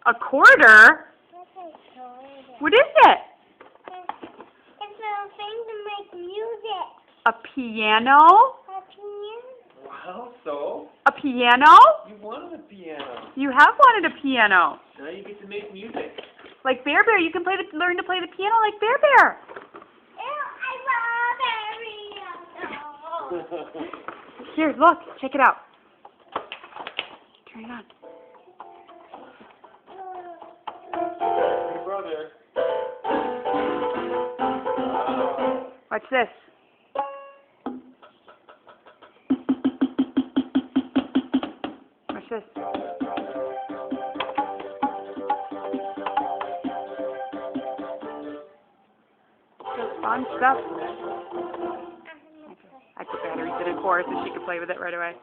A quarter? What is it? It's a thing to make music. A piano? A piano. Wow, so? A piano? You wanted a piano. You have wanted a piano. Now you get to make music. Like Bear Bear, you can learn to play the piano like Bear Bear. I love piano. Here, look, check it out. Turn it on. Hey, brother. Wow. Watch this. Watch this. Just fun stuff. I put batteries in a cord so she could play with it right away.